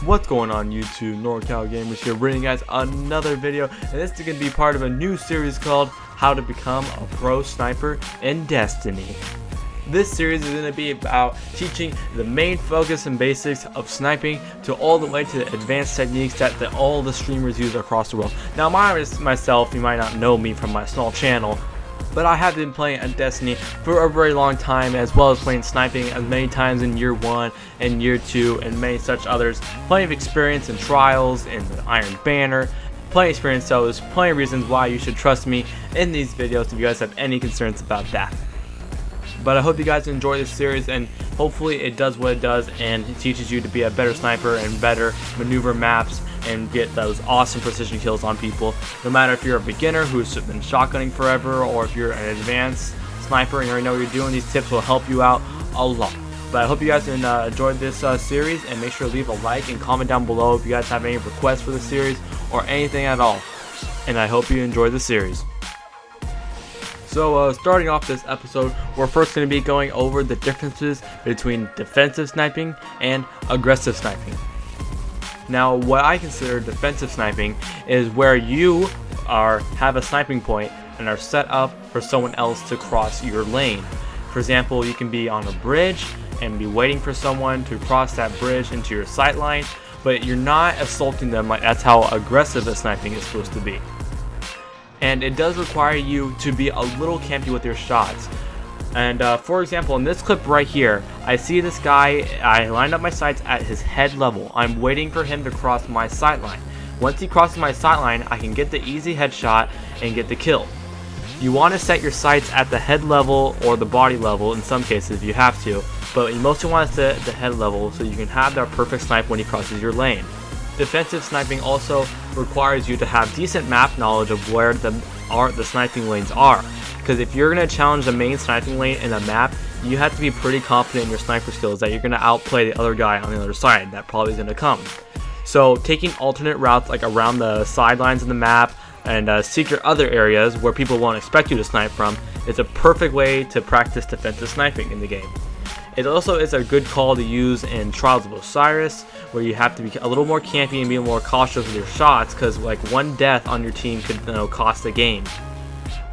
What's going on YouTube? NorCalGamerz here, bringing you guys another video, and this is going to be part of a new series called How to Become a Pro Sniper in Destiny. This series is going to be about teaching the main focus and basics of sniping to all the way to the advanced techniques that all the streamers use across the world. Now myself, you might not know me from my small channel, but I have been playing Destiny for a very long time, as well as playing sniping as many times in year 1 and year 2 and many such others. Plenty of experience in trials and the Iron Banner. Plenty of experience, so there's plenty of reasons why you should trust me in these videos if you guys have any concerns about that. But I hope you guys enjoy this series, and hopefully it does what it does and it teaches you to be a better sniper and better maneuver maps and get those awesome precision kills on people. No matter if you're a beginner who's been shotgunning forever, or if you're an advanced sniper and you already know what you're doing, these tips will help you out a lot. But I hope you guys enjoyed this series, and make sure to leave a like and comment down below if you guys have any requests for the series or anything at all. And I hope you enjoy the series. So starting off this episode, we're first going to be going over the differences between defensive sniping and aggressive sniping. Now, what I consider defensive sniping is where you have a sniping point and are set up for someone else to cross your lane. For example, you can be on a bridge and be waiting for someone to cross that bridge into your sight line, but you're not assaulting them. Like, that's how aggressive a sniping is supposed to be. And it does require you to be a little campy with your shots. And for example, in this clip right here, I see this guy. I lined up my sights at his head level. I'm waiting for him to cross my sight line. Once he crosses my sight line, I can get the easy headshot and get the kill. You want to set your sights at the head level or the body level in some cases if you have to, but you mostly want to set at the head level so you can have that perfect snipe when he crosses your lane. Defensive sniping also requires you to have decent map knowledge of where the sniping lanes are. Because if you're going to challenge the main sniping lane in a map, you have to be pretty confident in your sniper skills that you're going to outplay the other guy on the other side that probably is going to come. So taking alternate routes like around the sidelines of the map and secret other areas where people won't expect you to snipe from is a perfect way to practice defensive sniping in the game. It also is a good call to use in Trials of Osiris, where you have to be a little more campy and be more cautious with your shots, because like one death on your team could cost the game.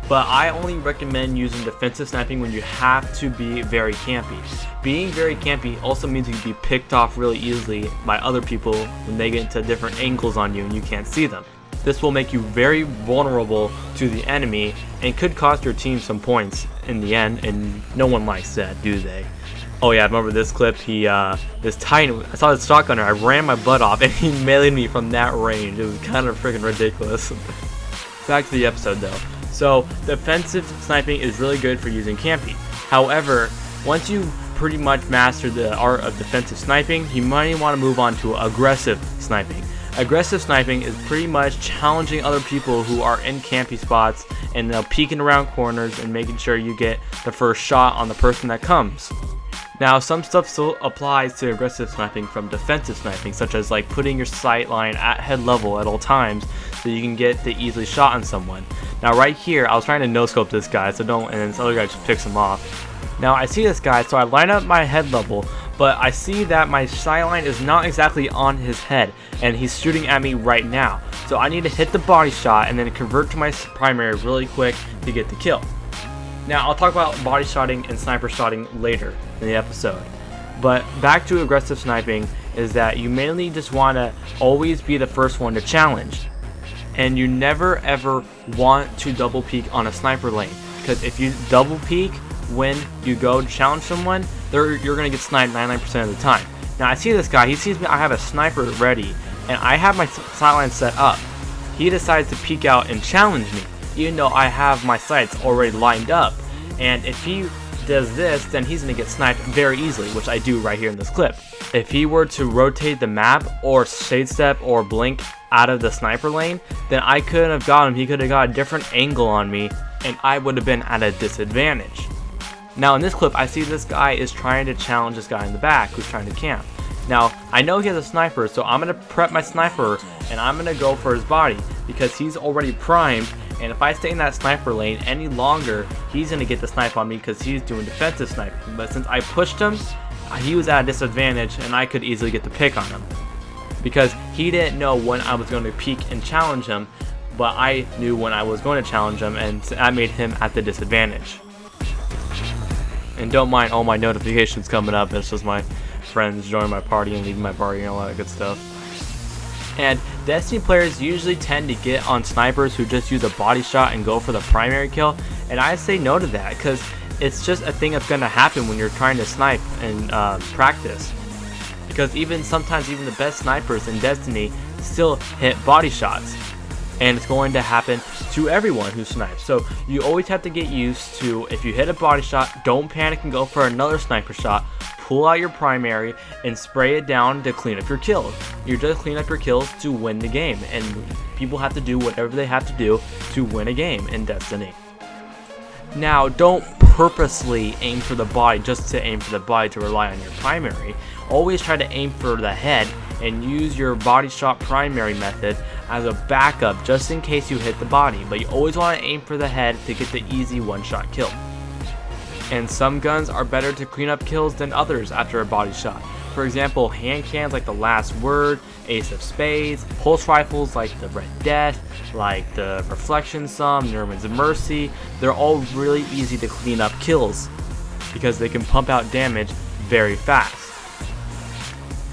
But I only recommend using defensive sniping when you have to be very campy. Being very campy also means you can be picked off really easily by other people when they get into different angles on you and you can't see them. This will make you very vulnerable to the enemy and could cost your team some points in the end, and no one likes that, do they? Oh yeah, I remember this clip. This Titan, I saw this shotgunner, I ran my butt off and he meleeed me from that range. It was kind of freaking ridiculous. Back to the episode though. So, defensive sniping is really good for using campy. However, once you pretty much master the art of defensive sniping, you might want to move on to aggressive sniping. Aggressive sniping is pretty much challenging other people who are in campy spots and peeking around corners and making sure you get the first shot on the person that comes. Now, some stuff still applies to aggressive sniping from defensive sniping, such as like putting your sight line at head level at all times so you can get the easily shot on someone. Now right here, I was trying to no-scope this guy, and this other guy just picks him off. Now I see this guy, so I line up my head level, but I see that my sight line is not exactly on his head, and he's shooting at me right now. So I need to hit the body shot and then convert to my primary really quick to get the kill. Now, I'll talk about body shotting and sniper shotting later in the episode. But back to aggressive sniping is that you mainly just want to always be the first one to challenge. And you never ever want to double peek on a sniper lane. Because if you double peek when you go to challenge someone, you're going to get sniped 99% of the time. Now, I see this guy, he sees me, I have a sniper ready, and I have my sight line set up. He decides to peek out and challenge me, even though I have my sights already lined up. And if he does this, then he's going to get sniped very easily, which I do right here in this clip. If he were to rotate the map or shade step or blink out of the sniper lane, then I couldn't have got him. He could have got a different angle on me and I would have been at a disadvantage. Now in this clip, I see this guy is trying to challenge this guy in the back who's trying to camp. Now I know he has a sniper, so I'm going to prep my sniper and I'm going to go for his body because he's already primed. And if I stay in that sniper lane any longer, he's going to get the snipe on me because he's doing defensive sniping. But since I pushed him, he was at a disadvantage and I could easily get the pick on him. because he didn't know when I was going to peek and challenge him, but I knew when I was going to challenge him, and that made him at the disadvantage. And don't mind all my notifications coming up, it's just my friends joining my party and leaving my party and all that good stuff. And Destiny players usually tend to get on snipers who just use a body shot and go for the primary kill, and I say no to that, because it's just a thing that's going to happen when you're trying to snipe and practice. Because sometimes even the best snipers in Destiny still hit body shots, and it's going to happen to everyone who snipes. So you always have to get used to, if you hit a body shot, don't panic and go for another sniper shot. Pull out your primary and spray it down to clean up your kills. You're just cleaning up your kills to win the game, and people have to do whatever they have to do to win a game in Destiny. Now, don't purposely aim for the body just to aim for the body to rely on your primary. Always try to aim for the head and use your body shot primary method as a backup just in case you hit the body, but you always want to aim for the head to get the easy one-shot kill. And some guns are better to clean up kills than others after a body shot. For example, hand cannons like the Last Word, Ace of Spades, pulse rifles like the Red Death, like the Reflection Sum, Nerman's Mercy. They're all really easy to clean up kills because they can pump out damage very fast.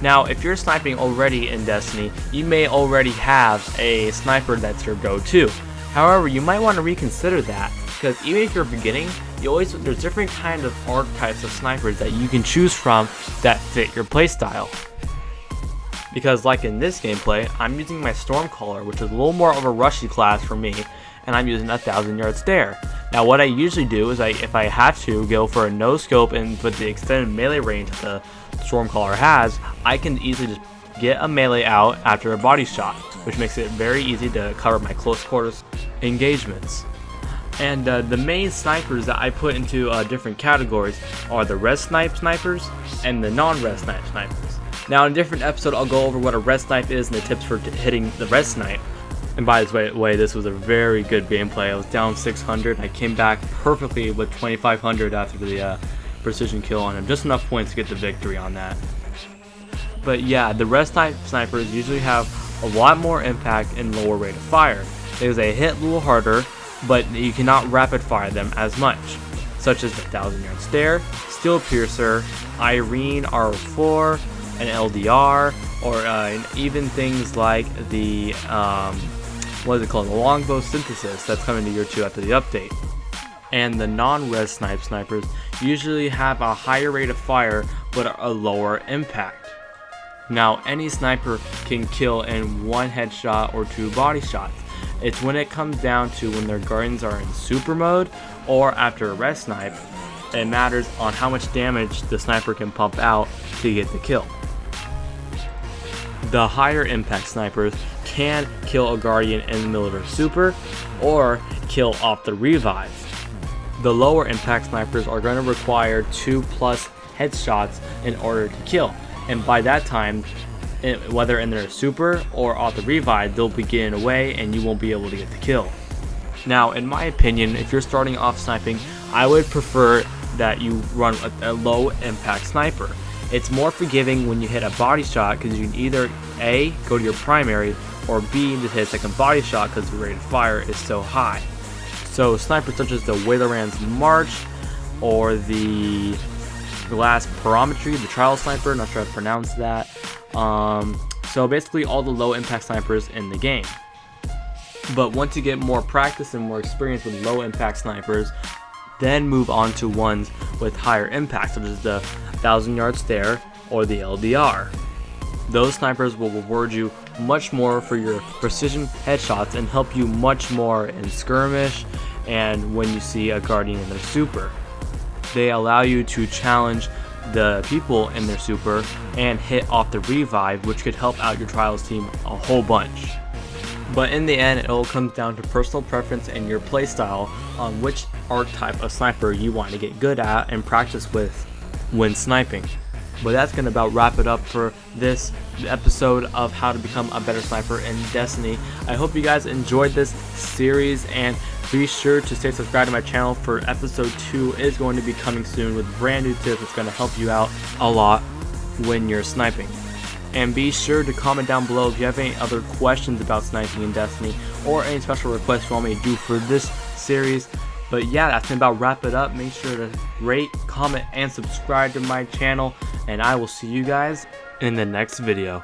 Now, if you're sniping already in Destiny, you may already have a sniper that's your go-to. However, you might want to reconsider that, because even if you're beginning, there's different kind of archetypes of snipers that you can choose from that fit your playstyle. Because like in this gameplay, I'm using my Stormcaller, which is a little more of a rushy class for me, and I'm using a 1,000-yard stare. Now what I usually do is if I have to go for a no scope and with the extended melee range that the Stormcaller has, I can easily just get a melee out after a body shot, which makes it very easy to cover my close quarters engagements. And the main snipers that I put into different categories are the res snipe snipers and the non-res snipe snipers. Now in a different episode I'll go over what a res snipe is and the tips for hitting the res snipe. And by the way, this was a very good gameplay. I was down 600. I came back perfectly with 2,500 after the precision kill on him. Just enough points to get the victory on that. But yeah, the res snipe snipers usually have a lot more impact and lower rate of fire, because they hit a little harder, but you cannot rapid fire them as much, such as the 1,000-yard stare, Steel Piercer, Irene R4, an LDR, or even things like the the longbow synthesis that's coming to year 2 after the update. And the non-res snipers usually have a higher rate of fire but a lower impact. Now any sniper can kill in 1 headshot or 2 body shots. It's when it comes down to when their guardians are in super mode or after a res snipe, it matters on how much damage the sniper can pump out to get the kill. The higher impact snipers can kill a guardian in the middle of their super or kill off the revive. The lower impact snipers are going to require 2+ headshots in order to kill, and by that time, whether in their super or off the revive, they'll be getting away and you won't be able to get the kill. Now in my opinion, if you're starting off sniping, I would prefer that you run a low impact sniper. It's more forgiving when you hit a body shot because you can either A, go to your primary, or B, just hit a second body shot because the rate of fire is so high. So snipers such as the Wailerand's March or the Glass Parametry, the Trial Sniper, not sure how to pronounce that. So basically all the low impact snipers in the game. But once you get more practice and more experience with low impact snipers, then move on to ones with higher impact, such as the 1,000-yard stare or the LDR. Those snipers will reward you much more for your precision headshots and help you much more in skirmish and when you see a guardian in their super. They allow you to challenge the people in their super and hit off the revive, which could help out your trials team a whole bunch. But in the end, it all comes down to personal preference and your playstyle on which archetype of sniper you want to get good at and practice with when sniping. But that's going to about wrap it up for this episode of how to become a better sniper in Destiny. I hope you guys enjoyed this series, and be sure to stay subscribed to my channel for episode 2 is going to be coming soon with brand new tips that's going to help you out a lot when you're sniping. And be sure to comment down below if you have any other questions about sniping in Destiny, or any special requests you want me to do for this series. But yeah, that's gonna about wrap it up. Make sure to rate, comment, and subscribe to my channel, and I will see you guys in the next video.